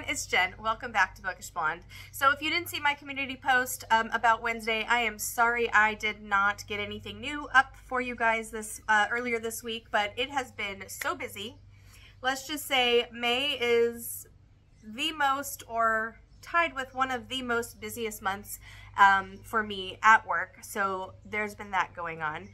it's Jen. Welcome back to Bookish Blonde. So if you didn't see my community post about Wednesday, I am sorry I did not get anything new up for you guys earlier this week, but it has been so busy. Let's just say May is the most, or tied with one of the most busiest months for me at work. So there's been that going on.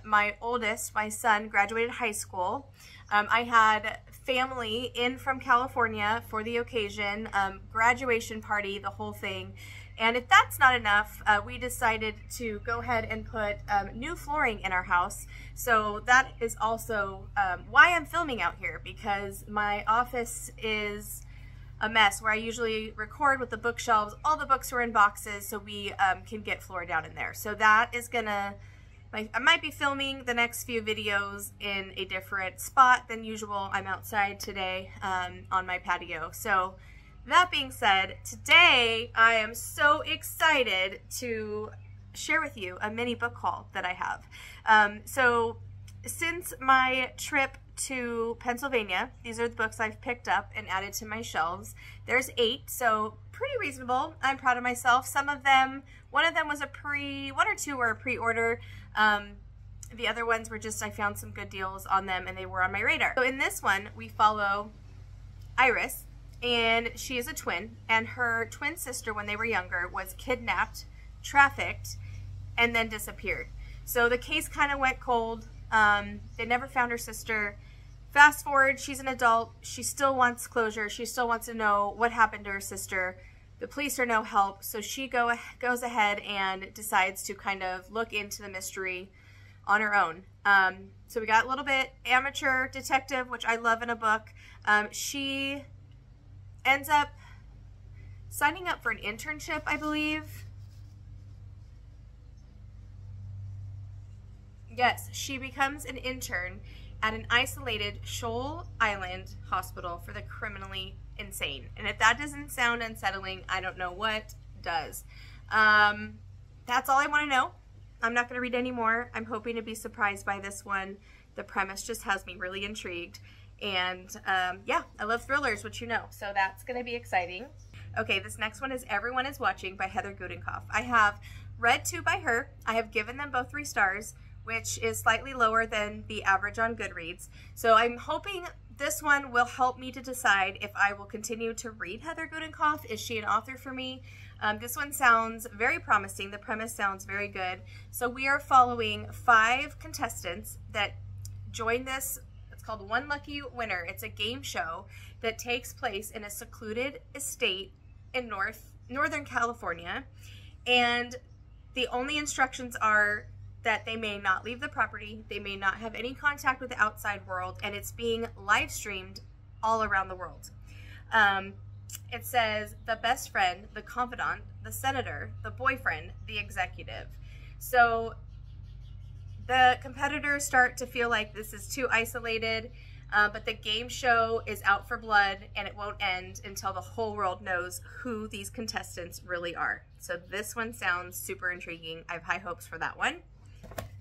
My oldest, my son, graduated high school. I had family in from California for the occasion, graduation party, the whole thing. And if that's not enough, we decided to go ahead and put new flooring in our house. So that is also why I'm filming out here, because my office is a mess where I usually record with the bookshelves. All the books are in boxes, so we can get floor down in there. So that is gonna, I might be filming the next few videos in a different spot than usual. I'm outside today on my patio. So that being said, today I am so excited to share with you a mini book haul that I have. So since my trip to Pennsylvania, these are the books I've picked up and added to my shelves. There's 8, so pretty reasonable. I'm proud of myself. Some of them, one of them was one or two were a pre-order. The other ones were just, I found some good deals on them and they were on my radar. So in this one, we follow Iris, and she is a twin, and her twin sister, when they were younger, was kidnapped, trafficked, and then disappeared. So the case kind of went cold. They never found her sister. Fast forward, she's an adult. She still wants closure. She still wants to know what happened to her sister. The police are no help, so she goes ahead and decides to kind of look into the mystery on her own. So we got a little bit amateur detective, which I love in a book. She ends up signing up for an internship, I believe. Yes, she becomes an intern at an isolated Shoal Island hospital for the criminally insane. And if that doesn't sound unsettling, I don't know what does. That's all I want to know. I'm not going to read any more. I'm hoping to be surprised by this one. The premise just has me really intrigued. And yeah, I love thrillers, which you know. So that's going to be exciting. Okay, this next one is Everyone is Watching by Heather Gudenkauf. I have read 2 by her. I have given them both 3 stars, which is slightly lower than the average on Goodreads. So I'm hoping this one will help me to decide if I will continue to read Heather Gudenkauf. Is she an author for me? This one sounds very promising. The premise sounds very good. So we are following 5 contestants that join this. It's called One Lucky Winner. It's a game show that takes place in a secluded estate in Northern California. And the only instructions are that they may not leave the property, they may not have any contact with the outside world, and it's being live streamed all around the world. It says the best friend, the confidant, the senator, the boyfriend, the executive. So the competitors start to feel like this is too isolated, but the game show is out for blood, and it won't end until the whole world knows who these contestants really are. So this one sounds super intriguing. I have high hopes for that one.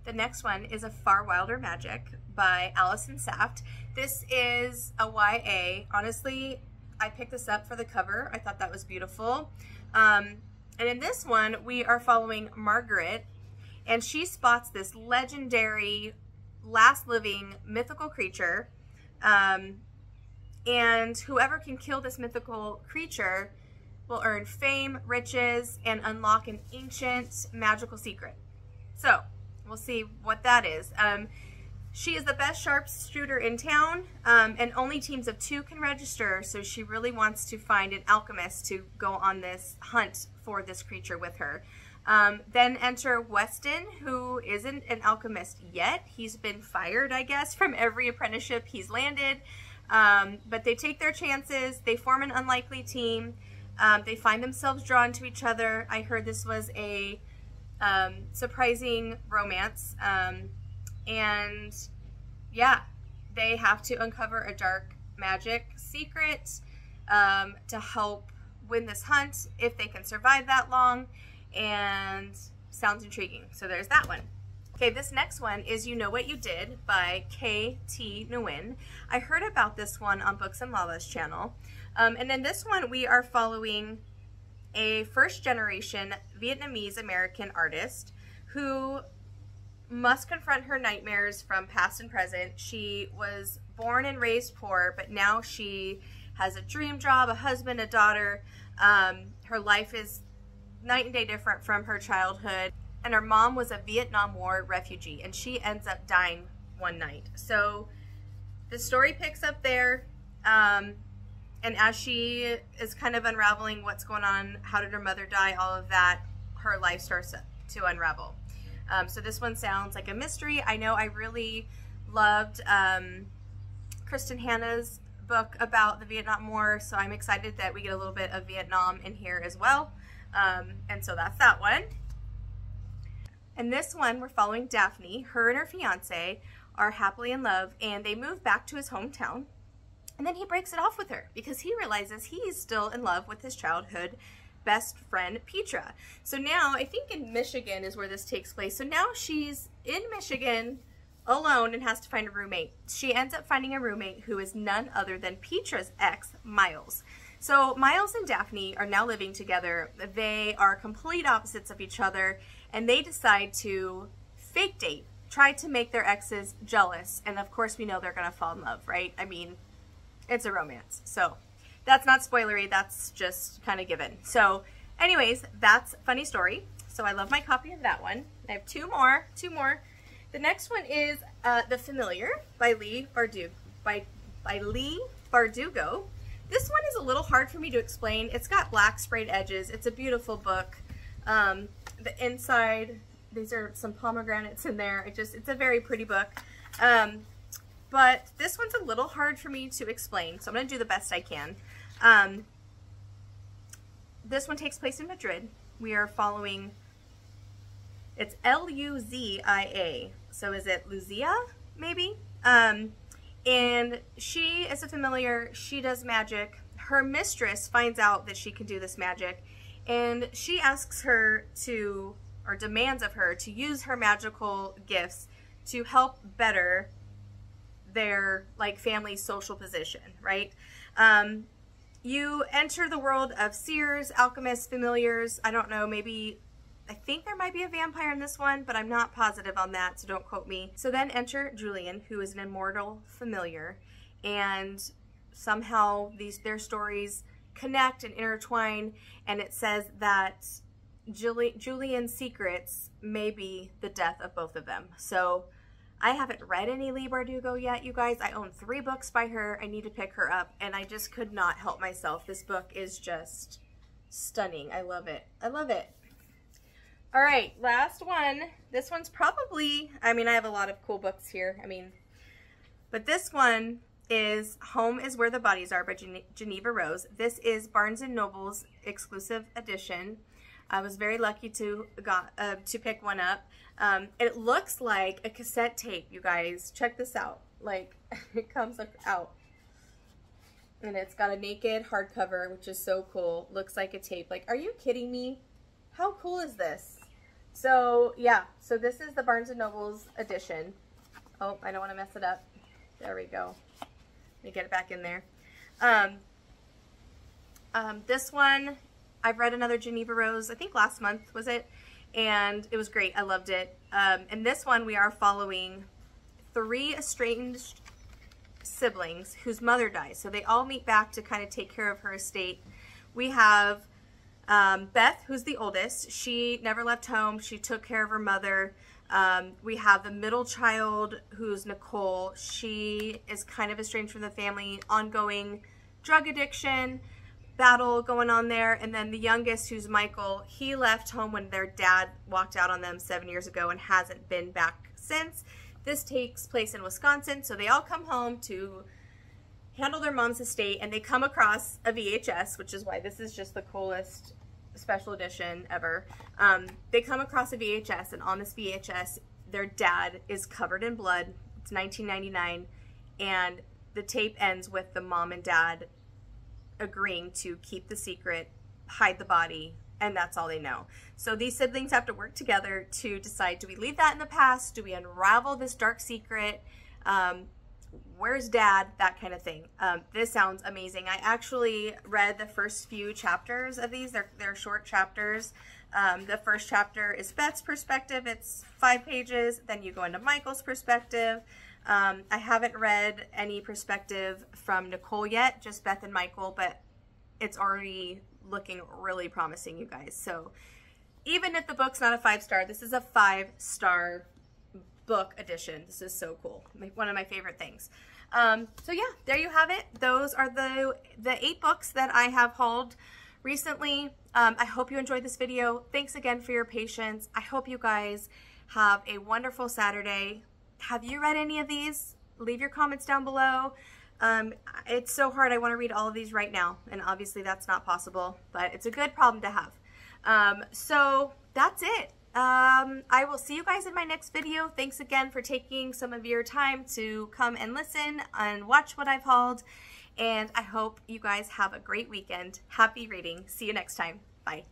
The next one is A Far Wilder Magic by Allison Saft. This is a YA. Honestly, I picked this up for the cover. I thought that was beautiful. And in this one, we are following Margaret, and she spots this legendary, last living mythical creature. And whoever can kill this mythical creature will earn fame, riches, and unlock an ancient magical secret. So we'll see what that is. She is the best sharpshooter in town, and only teams of 2 can register, so she really wants to find an alchemist to go on this hunt for this creature with her. Then enter Weston, who isn't an alchemist yet. He's been fired, I guess, from every apprenticeship he's landed. But they take their chances. They form an unlikely team. They find themselves drawn to each other. I heard this was a surprising romance. And yeah, they have to uncover a dark magic secret to help win this hunt, if they can survive that long. And sounds intriguing. So there's that one. Okay, this next one is You Know What You Did by K.T. Nguyen. I heard about this one on Books and Lava's channel. And in this one, we are following a first-generation Vietnamese-American artist who must confront her nightmares from past and present. She was born and raised poor, but now she has a dream job, a husband, a daughter. Her life is night and day different from her childhood. And her mom was a Vietnam War refugee, and she ends up dying one night. So the story picks up there, and as she is kind of unraveling what's going on, how did her mother die, all of that, her life starts to unravel. So this one sounds like a mystery. I know I really loved Kristen Hanna's book about the Vietnam War, so I'm excited that we get a little bit of Vietnam in here as well. And so that's that one. And this one, we're following Daphne. Her and her fiance are happily in love, and they move back to his hometown. And then he breaks it off with her because he realizes he's still in love with his childhood best friend, Petra. So now, I think in Michigan is where this takes place. So now she's in Michigan alone and has to find a roommate. She ends up finding a roommate who is none other than Petra's ex, Miles. So Miles and Daphne are now living together. They are complete opposites of each other, and they decide to fake date, try to make their exes jealous. And of course we know they're gonna fall in love, right? I mean, it's a romance. So that's not spoilery, that's just kind of given. So anyways, that's Funny Story. So I love my copy of that one. I have two more. The next one is The Familiar by Lee Bardugo. This one is a little hard for me to explain. It's got black sprayed edges. It's a beautiful book. The inside, these are some pomegranates in there. It's a very pretty book. But this one's a little hard for me to explain, so I'm going to do the best I can. This one takes place in Madrid. We are following, it's L-U-Z-I-A. So is it Lucia, maybe? And she is a familiar. She does magic. Her mistress finds out that she can do this magic, and she asks her to, or demands of her to use her magical gifts to help better their family's social position, right? You enter the world of seers, alchemists, familiars. I don't know, maybe, I think there might be a vampire in this one, but I'm not positive on that, so don't quote me. So then enter Julian, who is an immortal familiar, and somehow their stories connect and intertwine, and it says that Julian's secrets may be the death of both of them. So I haven't read any Lee Bardugo yet, you guys. I own 3 books by her. I need to pick her up, and I just could not help myself. This book is just stunning. I love it. I love it. All right, last one. This one's probably, I have a lot of cool books here. But this one is Home is Where the Bodies Are by Geneva Rose. This is Barnes & Noble's exclusive edition. I was very lucky to pick one up. It looks like a cassette tape, you guys. Check this out. It comes out. And it's got a naked hardcover, which is so cool. Looks like a tape. Are you kidding me? How cool is this? So, yeah. So this is the Barnes & Noble's edition. Oh, I don't want to mess it up. There we go. Let me get it back in there. This one, I've read another Geneva Rose, I think last month, was it? And it was great. I loved it. And this one, we are following 3 estranged siblings whose mother dies. So they all meet back to kind of take care of her estate. We have Beth, who's the oldest. She never left home. She took care of her mother. We have the middle child, who's Nicole. She is kind of estranged from the family, ongoing drug addiction battle going on there. And then the youngest, who's Michael, he left home when their dad walked out on them 7 years ago and hasn't been back since. This takes place in Wisconsin, so they all come home to handle their mom's estate, and they come across a VHS, which is why this is just the coolest special edition ever. They come across a VHS, and on this VHS, their dad is covered in blood. It's 1999, and the tape ends with the mom and dad agreeing to keep the secret, hide the body, and that's all they know. So these siblings have to work together to decide, do we leave that in the past? Do we unravel this dark secret? Where's dad? That kind of thing. This sounds amazing. I actually read the first few chapters of these. They're short chapters. The first chapter is Beth's perspective. It's 5 pages. Then you go into Michael's perspective. I haven't read any perspective from Nicole yet, just Beth and Michael, but it's already looking really promising, you guys. So even if the book's not a 5-star, this is a 5-star book edition. This is so cool. One of my favorite things. So yeah, there you have it. Those are the 8 books that I have hauled recently. I hope you enjoyed this video. Thanks again for your patience. I hope you guys have a wonderful Saturday. Have you read any of these? Leave your comments down below. It's so hard. I want to read all of these right now, and obviously that's not possible, but it's a good problem to have. So that's it. I will see you guys in my next video. Thanks again for taking some of your time to come and listen and watch what I've hauled, and I hope you guys have a great weekend. Happy reading. See you next time. Bye.